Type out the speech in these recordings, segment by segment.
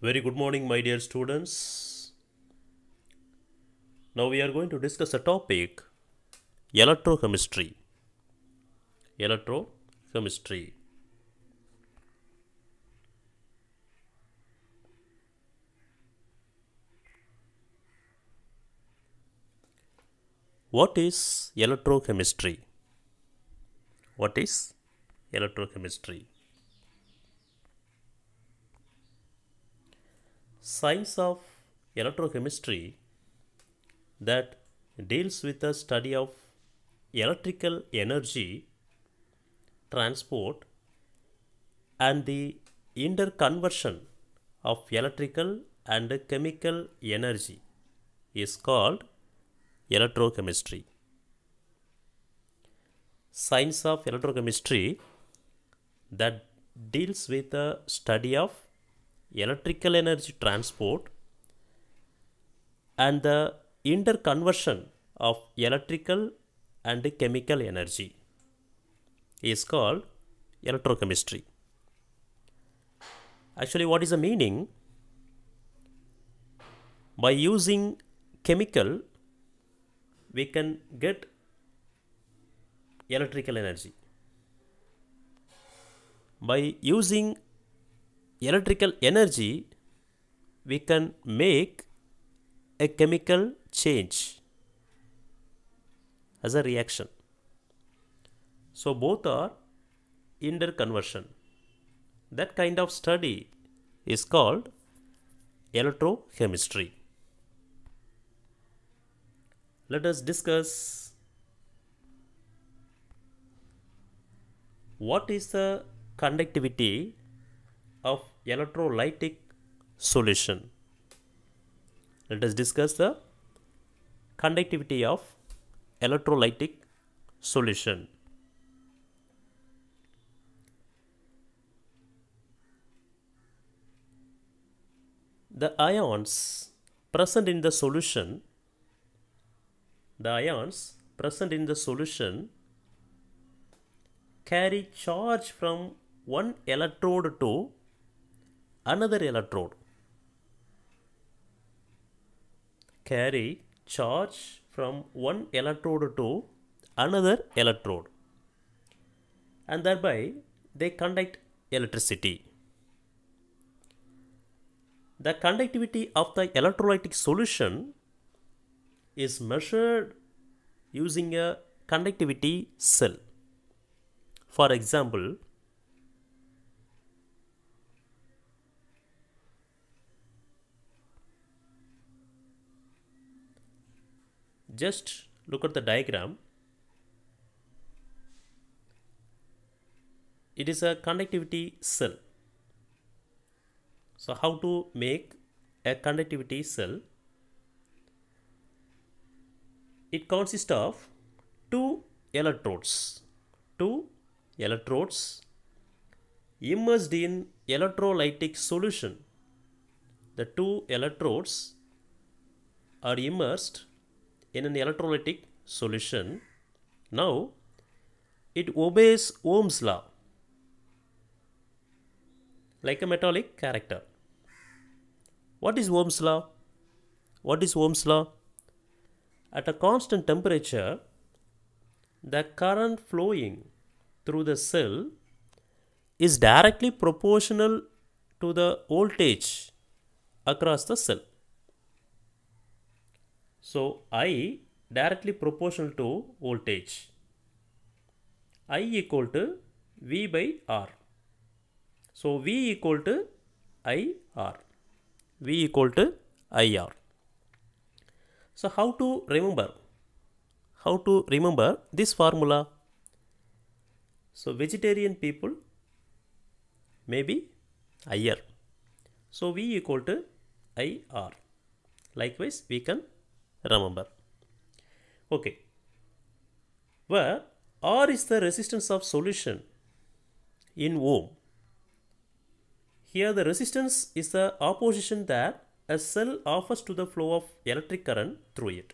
Very good morning, my dear students. Now we are going to discuss a topic electrochemistry. Electrochemistry. What is electrochemistry? What is electrochemistry? Science of electrochemistry that deals with the study of electrical energy transport and the interconversion of electrical and chemical energy is called electrochemistry. Science of electrochemistry that deals with the study of electrical energy transport and the interconversion of electrical and chemical energy is called electrochemistry. Actually, what is the meaning? By using chemical, we can get electrical energy. By using electrical energy, we can make a chemical change as a reaction. So both are interconversion. That kind of study is called electrochemistry. Let us discuss what is the conductivity of electrolytic solution. Let us discuss the conductivity of electrolytic solution. The ions present in the solution carry charge from one electrode to another electrode. Carry charge from one electrode to another electrode, and thereby they conduct electricity. The conductivity of the electrolytic solution is measured using a conductivity cell. For example, just look at the diagram. It is a conductivity cell. So how to make a conductivity cell? It consists of two electrodes immersed in electrolytic solution. The two electrodes are immersed in an electrolytic solution. Now it obeys Ohm's law like a metallic character. What is Ohm's law? At a constant temperature, the current flowing through the cell is directly proportional to the voltage across the cell. So I directly proportional to voltage. I equal to V by R. So V equal to IR. V equal to IR. So how to remember this formula? So vegetarian people may be IR. So V equal to IR. Likewise, we can remember. Okay. Where R is the resistance of solution in Ohm. Here the resistance is the opposition that a cell offers to the flow of electric current through it.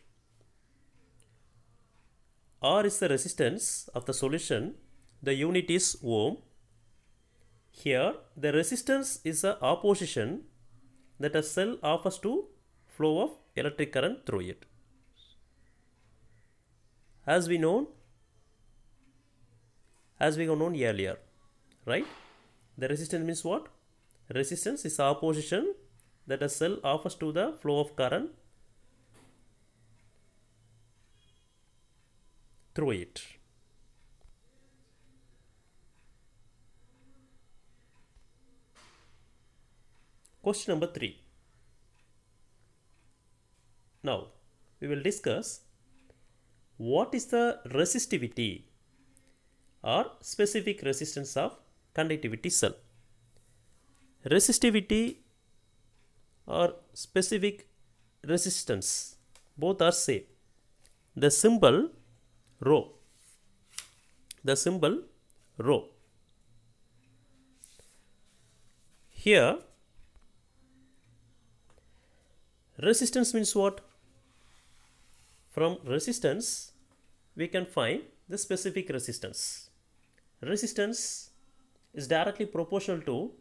R is the resistance of the solution. The unit is Ohm. Here the resistance is the opposition that a cell offers to flow of electric current through it. As we known earlier, right? The resistance means what? Resistance is opposition that a cell offers to the flow of current through it. Question number 3. Now, we will discuss what is the resistivity or specific resistance of conductivity cell. Resistivity or specific resistance, both are same. The symbol rho. Here, resistance means what? From resistance, we can find the specific resistance. Resistance is directly proportional to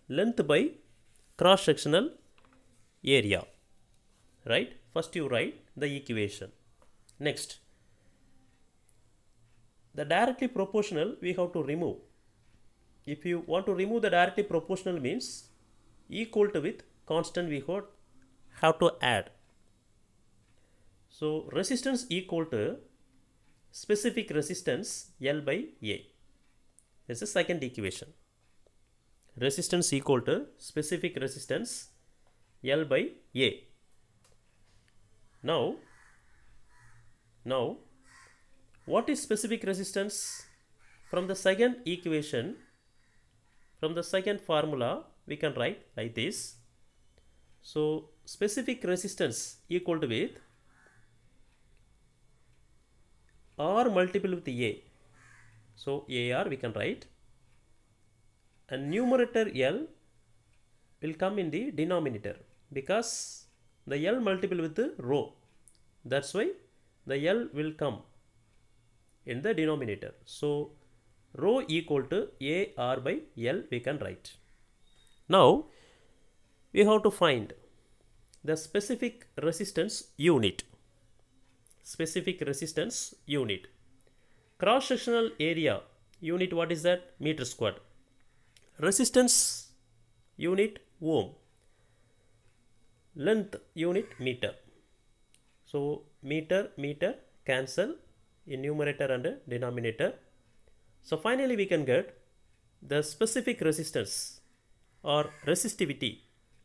length by cross-sectional area. Right? First you write the equation. Next, the directly proportional we have to remove. If you want to remove the directly proportional means equal to with constant we have to add. So resistance equal to specific resistance L by A. This is the second equation. Resistance equal to specific resistance L by A. Now what is specific resistance? From the second equation, from the second formula, we can write like this. So specific resistance equal to with R multiple with A. So AR we can write, and numerator L will come in the denominator because the L multiple with the rho. That's why the L will come in the denominator. So rho equal to AR by L we can write. Now we have to find the specific resistance unit. Specific resistance unit. Cross-sectional area unit, what is that? Meter squared. Resistance unit ohm. Length unit meter. So meter cancel in numerator and denominator. So finally we can get the specific resistance or resistivity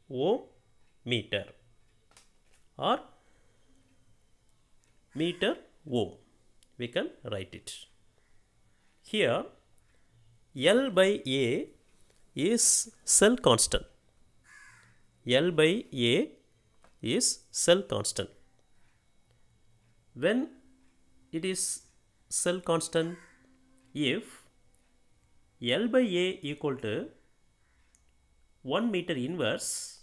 ohm meter or meter ohm. We can write it. Here L by A is cell constant. L by A is cell constant. When it is cell constant, if L by A equal to 1 meter inverse,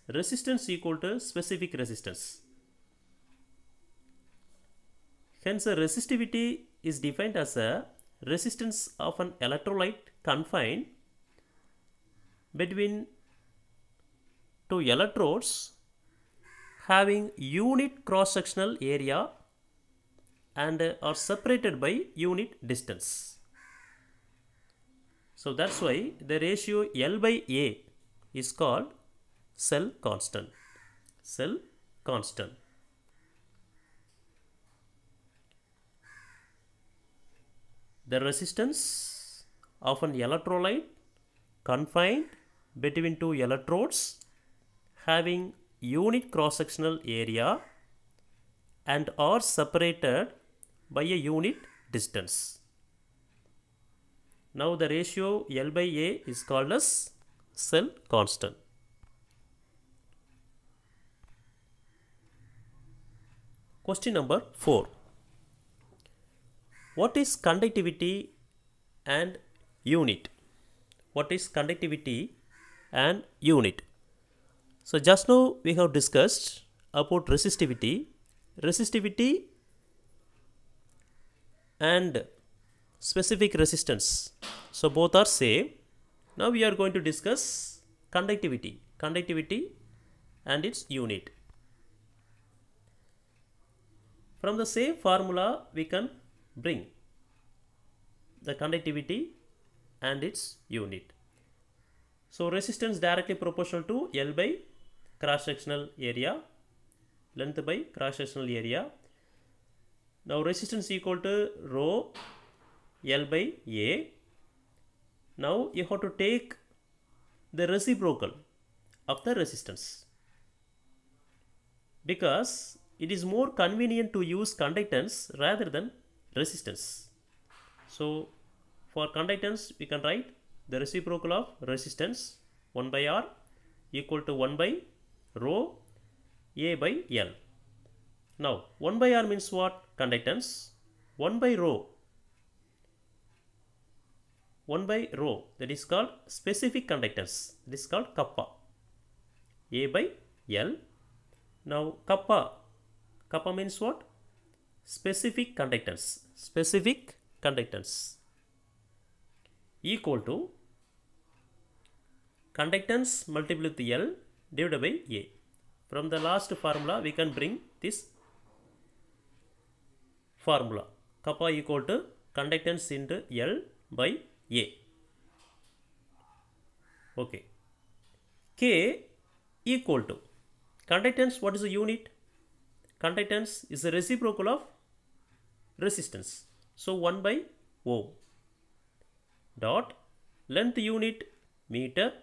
resistance equal to specific resistance. Hence, a resistivity is defined as a resistance of an electrolyte confined between two electrodes having unit cross-sectional area and are separated by unit distance. So that's why the ratio L by A is called cell constant. Cell constant. The resistance of an electrolyte confined between two electrodes having unit cross-sectional area and are separated by a unit distance. Now the ratio L by A is called as cell constant. Question number 4. What is conductivity and unit? What is conductivity and unit? So just now we have discussed about resistivity. Resistivity and specific resistance. So both are same. Now we are going to discuss conductivity and its unit. From the same formula we can bring the conductivity and its unit. So resistance directly proportional to L by cross sectional area, length by cross sectional area. Now resistance equal to rho L by A. Now you have to take the reciprocal of the resistance, because it is more convenient to use conductance rather than resistance. So for conductance we can write the reciprocal of resistance 1 by R equal to 1 by rho A by L. Now 1 by R means what? Conductance. 1 by rho that is called specific conductance, this is called kappa. A by L. Now kappa means what? Specific conductance equal to conductance multiplied with L divided by A. From the last formula we can bring this formula, kappa equal to conductance into L by A. Okay. K equal to conductance. What is the unit? Conductance is the reciprocal of resistance. So 1 by ohm. Dot length unit meter,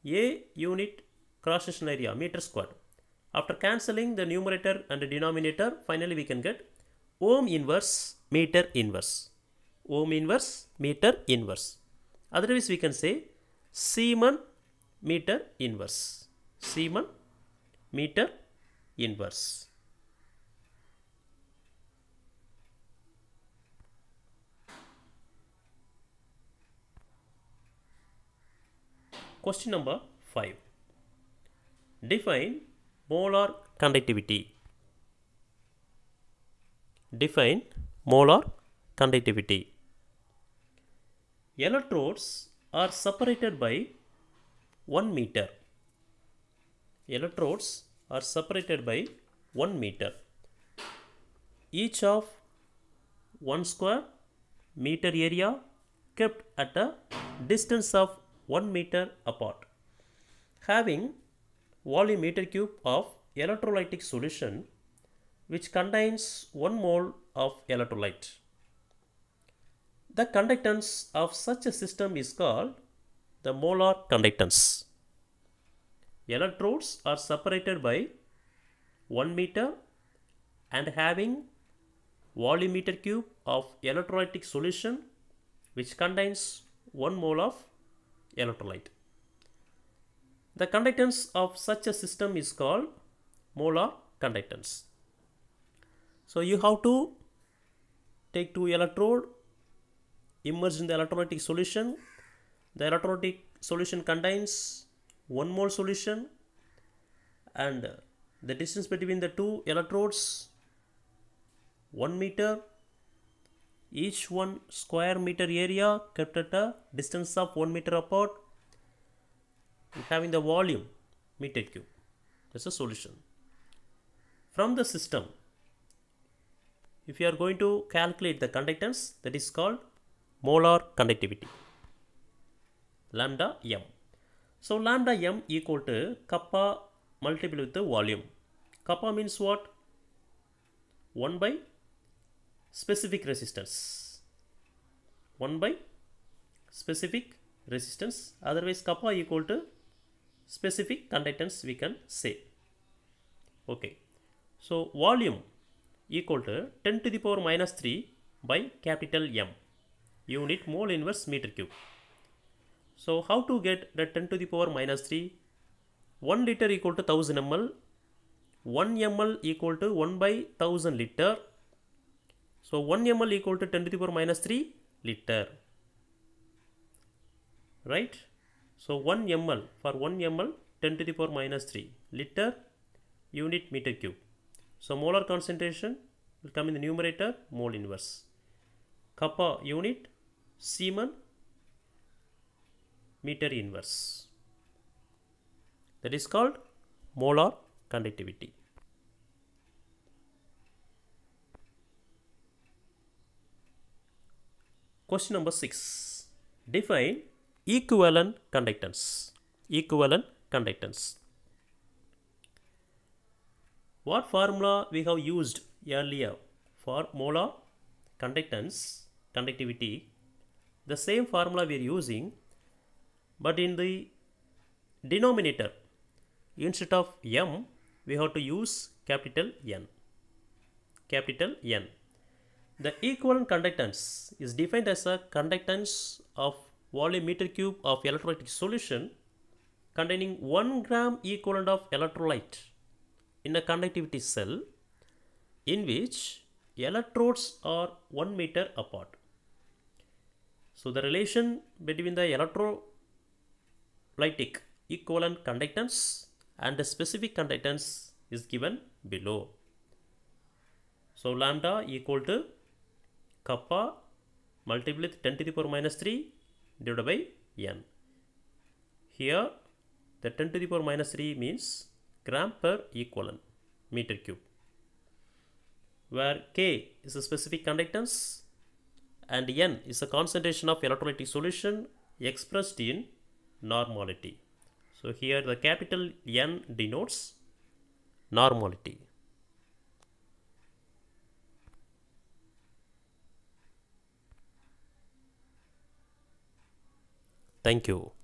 A unit cross sectional area meter squared. After cancelling the numerator and the denominator, finally we can get ohm inverse meter inverse. Ohm inverse meter inverse. Otherwise we can say Siemens meter inverse. Siemens meter inverse. Question number 5. Define molar conductivity. Define molar conductivity. Electrodes are separated by 1 meter. Electrodes are separated by 1 meter. Each of 1 square meter area kept at a distance of 1 meter apart. Having volume meter cube of electrolytic solution which contains 1 mole of electrolyte. The conductance of such a system is called the molar conductance. Electrodes are separated by 1 meter and having volume meter cube of electrolytic solution which contains 1 mole of electrolyte. The conductance of such a system is called molar conductance. So you have to take 2 electrode, immerse in the electrolytic solution. The electrolytic solution contains 1 mole solution and the distance between the 2 electrodes 1 meter. Each 1 square meter area kept at a distance of 1 meter apart and having the volume meter cube. That's a solution. From the system, if you are going to calculate the conductance, that is called molar conductivity, lambda m. So lambda m equal to kappa multiplied with the volume. Kappa means what? 1 by specific resistance. 1 by specific resistance. Otherwise kappa equal to specific conductance we can say. Okay. So volume equal to 10 to the power minus 3 by capital M, unit mole inverse meter cube. So how to get the 10 to the power minus 3? 1 liter equal to 1000 ml. 1 ml equal to 1 by 1000 liter. So 1 ml equal to 10 to the power minus 3 liter. Right? So 1 ml, for 1 ml 10 to the power minus 3 liter unit meter cube. So molar concentration will come in the numerator, mole inverse. Kappa unit, Siemens meter inverse. That is called molar conductivity. Question number 6. Define equivalent conductance. Equivalent conductance. What formula we have used earlier for molar conductivity? The same formula we are using, but in the denominator, instead of m, we have to use capital N. Capital N. The equivalent conductance is defined as a conductance of volume meter cube of electrolytic solution containing 1 gram equivalent of electrolyte in a conductivity cell in which electrodes are 1 meter apart. So the relation between the electrolytic equivalent conductance and the specific conductance is given below. So lambda equal to kappa multiplied with 10 to the power minus 3 divided by n. Here the 10 to the power minus 3 means gram per equivalent meter cube, where K is a specific conductance and N is a concentration of electrolytic solution expressed in normality. So here the capital N denotes normality. Thank you.